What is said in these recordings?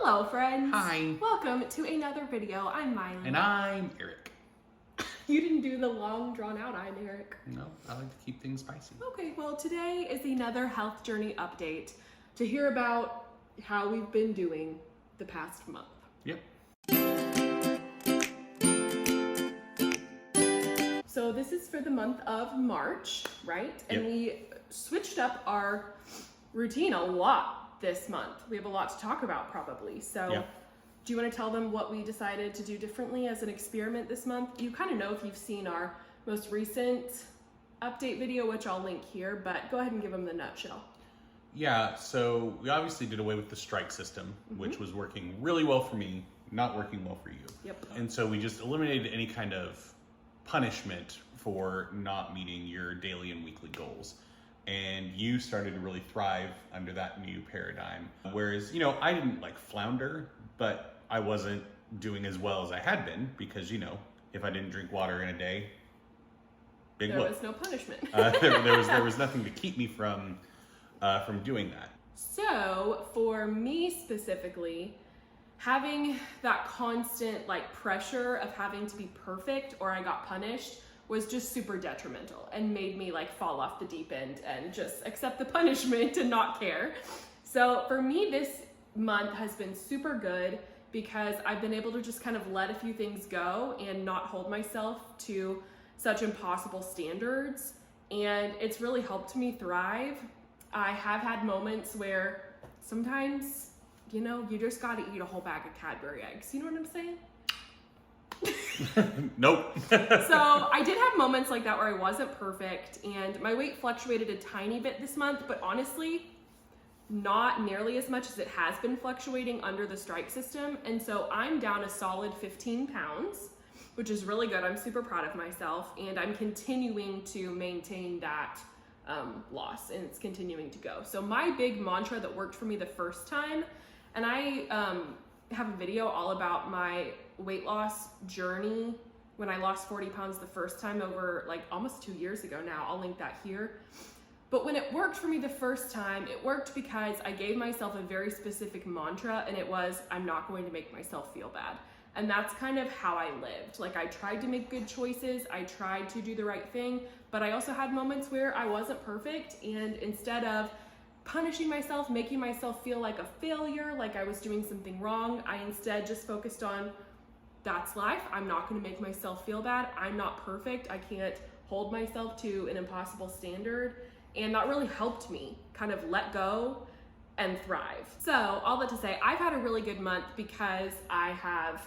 Hello friends! Hi. Welcome to another video. I'm Maile. And I'm Eric. You didn't do the long drawn out I'm Eric. No, I like to keep things spicy. Okay, well today is another health journey update to hear about how we've been doing the past month. Yep. So this is for the month of March, right? And Yep. we switched up our routine a lot this month. We have a lot to talk about probably. So Yep. do you want to tell them what we decided to do differently as an experiment this month? You kind of know if you've seen our most recent update video, which I'll link here, but go ahead and give them the nutshell. Yeah, so we obviously did away with the strike system, which was working really well for me, not working well for you. Yep. And so we just eliminated any kind of punishment for not meeting your daily and weekly goals. And you started to really thrive under that new paradigm. Whereas, I didn't flounder, but I wasn't doing as well as I had been because, if I didn't drink water in a day, big There whoop. was no punishment. There was nothing to keep me from doing that. So for me specifically, having that constant pressure of having to be perfect or I got punished was just super detrimental and made me fall off the deep end and just accept the punishment and not care. So for me, this month has been super good because I've been able to just kind of let a few things go and not hold myself to such impossible standards. And it's really helped me thrive. I have had moments where sometimes, you just gotta eat a whole bag of Cadbury eggs. You know what I'm saying? Nope. So I did have moments like that where I wasn't perfect and my weight fluctuated a tiny bit this month, but honestly, not nearly as much as it has been fluctuating under the strike system. And so I'm down a solid 15 pounds, which is really good. I'm super proud of myself and I'm continuing to maintain that loss and it's continuing to go. So my big mantra that worked for me the first time, and I have a video all about my weight loss journey when I lost 40 pounds the first time over almost 2 years ago now. I'll link that here. But when it worked for me the first time, it worked because I gave myself a very specific mantra and it was, I'm not going to make myself feel bad. And that's kind of how I lived. I tried to make good choices, I tried to do the right thing, but I also had moments where I wasn't perfect, and instead of punishing myself, making myself feel like a failure, like I was doing something wrong, I instead just focused on, that's life, I'm not gonna make myself feel bad, I'm not perfect, I can't hold myself to an impossible standard, and that really helped me kind of let go and thrive. So all that to say, I've had a really good month because I have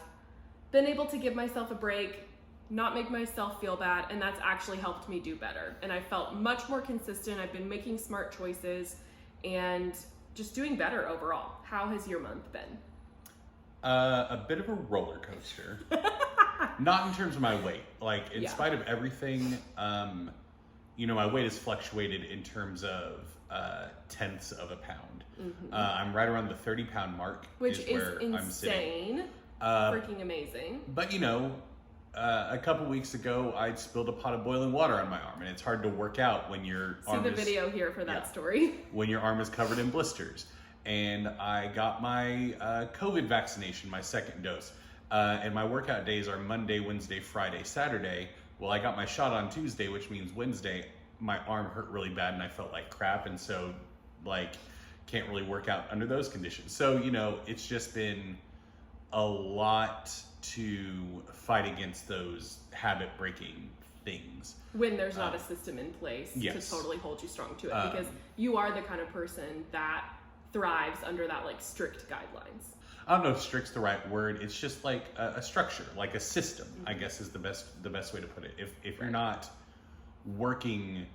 been able to give myself a break, not make myself feel bad, and that's actually helped me do better. And I felt much more consistent, I've been making smart choices, and just doing better overall. How has your month been? A bit of a roller coaster. Not in terms of my weight. In spite of everything, my weight has fluctuated in terms of tenths of a pound. Mm-hmm. I'm right around the 30-pound mark, which is where insane. I'm sitting. Freaking amazing. But a couple weeks ago, I'd spilled a pot of boiling water on my arm, and it's hard to work out when your arm See the video here for that story. When your arm is covered in blisters. And I got my COVID vaccination, my second dose. And my workout days are Monday, Wednesday, Friday, Saturday. Well, I got my shot on Tuesday, which means Wednesday, my arm hurt really bad and I felt like crap. And so, can't really work out under those conditions. So, it's just been a lot to fight against those habit-breaking things. When there's not a system in place to totally hold you strong to it, because you are the kind of person that thrives under that strict guidelines. I don't know if strict's the right word. It's just a structure, like a system, I guess is the best way to put it. If you're not working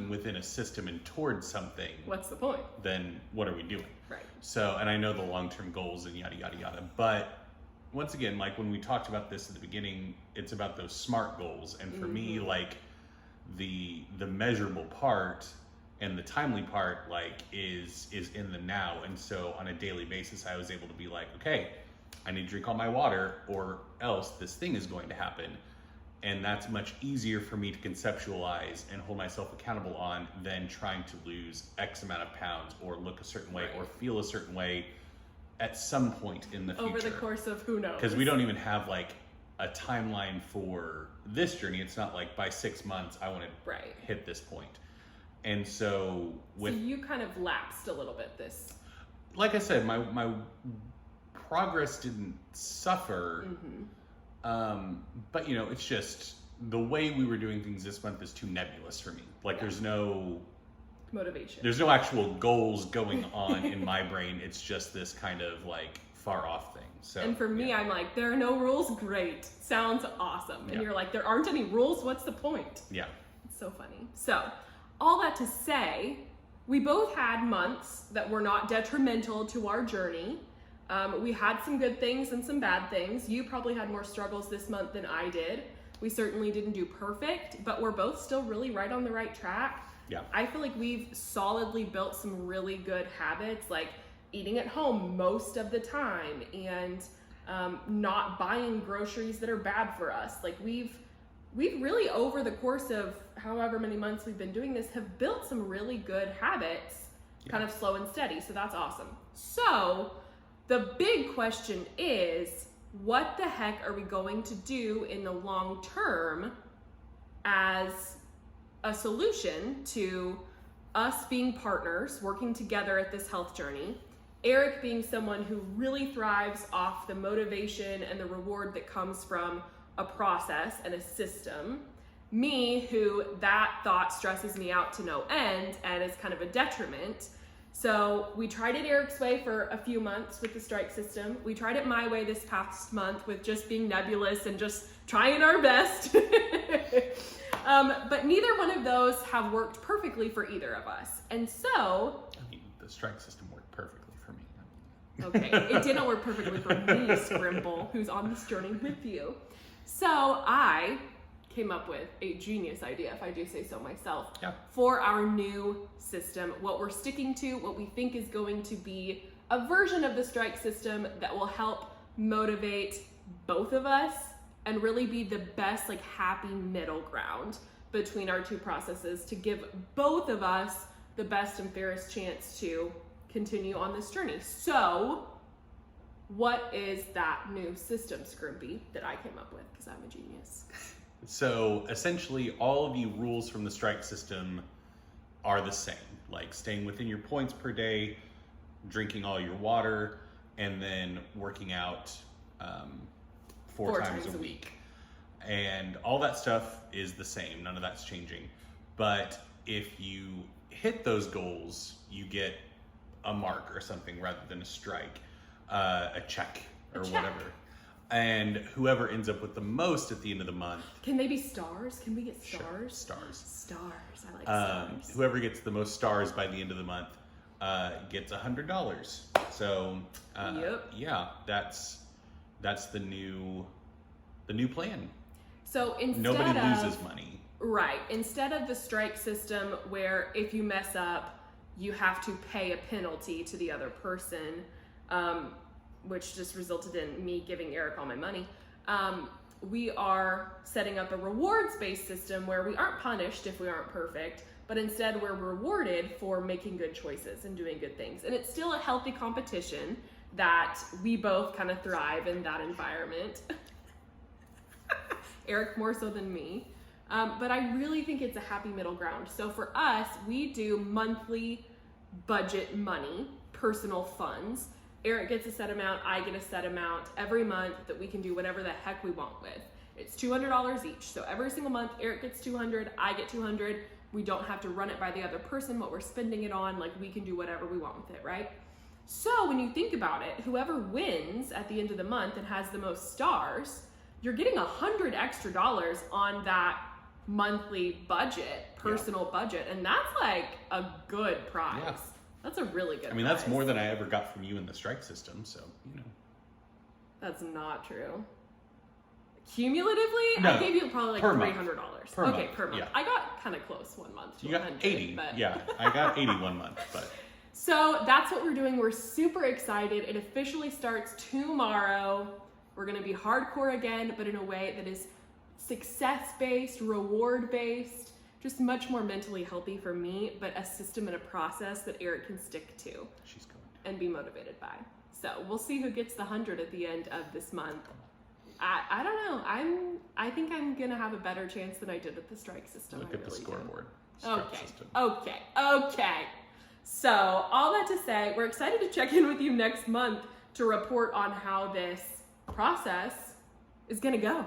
within a system and towards something, what's the point? Then what are we doing? Right. So, and I know the long-term goals and yada, yada, yada, but once again, when we talked about this at the beginning, it's about those SMART goals. And for me, the measurable part and the timely part, is in the now. And so on a daily basis, I was able to be okay, I need to drink all my water or else this thing is going to happen. And that's much easier for me to conceptualize and hold myself accountable on than trying to lose X amount of pounds or look a certain way or feel a certain way at some point in the future. Over the course of who knows. Because we don't even have like a timeline for this journey. It's not like by 6 months I want to hit this point. And so with... So you kind of lapsed a little bit this... Like I said, my progress didn't suffer. But you know, it's just the way we were doing things this month is too nebulous for me. Like there's no motivation. There's no actual goals going on in my brain. It's just this kind of like far off thing. So and for me, I'm like, there are no rules. Great. Sounds awesome. And you're like, there aren't any rules. What's the point? Yeah. It's so funny. So all that to say, we both had months that were not detrimental to our journey. We had some good things and some bad things. You probably had more struggles this month than I did. We certainly didn't do perfect, but we're both still really right on the right track. Yeah. I feel like we've solidly built some really good habits, like eating at home most of the time and not buying groceries that are bad for us. Like we've really, over the course of however many months we've been doing this, have built some really good habits, kind of slow and steady. So that's awesome. So the big question is, what the heck are we going to do in the long term as a solution to us being partners, working together at this health journey? Eric being someone who really thrives off the motivation and the reward that comes from a process and a system. Me, who that thought stresses me out to no end and is kind of a detriment. So we tried it Eric's way for a few months with the strike system. We tried it my way this past month with just being nebulous and just trying our best. But neither one of those have worked perfectly for either of us. And so... I mean, the strike system worked perfectly for me. Okay, it didn't work perfectly for me, Scrimble, who's on this journey with you. So I came up with a genius idea, if I do say so myself, for our new system, what we're sticking to, what we think is going to be a version of the strike system that will help motivate both of us and really be the best, like, happy middle ground between our two processes to give both of us the best and fairest chance to continue on this journey. So what is that new system, Scrimpy, that I came up with? Because I'm a genius. So essentially all of the rules from the strike system are the same, like staying within your points per day, drinking all your water, and then working out four times a week. And all that stuff is the same. None of that's changing. But if you hit those goals, you get a mark or something rather than a strike, a check or whatever. And whoever ends up with the most at the end of the month. Can they be stars? Can we get stars? Sure, stars. Stars. I like stars. Whoever gets the most stars by the end of the month gets $100. So yeah, that's the new plan. So instead nobody of, loses money. Right. Instead of the strike system where if you mess up, you have to pay a penalty to the other person, which just resulted in me giving Eric all my money. We are setting up a rewards-based system where we aren't punished if we aren't perfect, but instead we're rewarded for making good choices and doing good things. And it's still a healthy competition that we both kind of thrive in that environment. Eric more so than me. But I really think it's a happy middle ground. So for us, we do monthly budget money, personal funds. Eric gets a set amount, I get a set amount every month that we can do whatever the heck we want with. It's $200 each. So every single month, Eric gets $200, I get $200. We don't have to run it by the other person, what we're spending it on. Like, we can do whatever we want with it, right? So when you think about it, whoever wins at the end of the month and has the most stars, you're getting $100 extra on that monthly budget, personal budget. And that's like a good prize. Yeah. That's a really good prize. That's more than I ever got from you in the strike system, so, That's not true. Cumulatively, no, I gave you probably like $300. Per month. Per month. Yeah. I got kind of close one month to you 100. got 80, but... yeah. I got 80 one month, but... So that's what we're doing. We're super excited. It officially starts tomorrow. We're going to be hardcore again, but in a way that is success-based, reward-based, just much more mentally healthy for me, but a system and a process that Eric can stick to She's going and be motivated by. So we'll see who gets the 100 at the end of this month. I don't know. I think I'm gonna have a better chance than I did at the strike system. Look I at the really do. scoreboard. Okay. So all that to say, we're excited to check in with you next month to report on how this process is gonna go.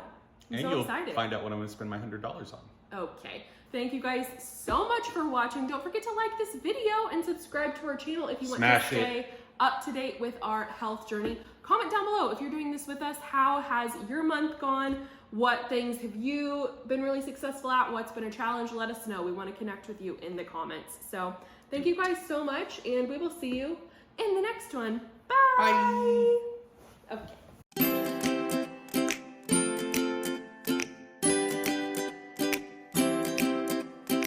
I'm and so you'll excited. find out what I'm going to spend my $100 on. Okay. Thank you guys so much for watching. Don't forget to like this video and subscribe to our channel if you want to stay up to date with our health journey. Comment down below if you're doing this with us. How has your month gone? What things have you been really successful at? What's been a challenge? Let us know. We want to connect with you in the comments. So thank you guys so much, and we will see you in the next one. Bye. Bye. Okay.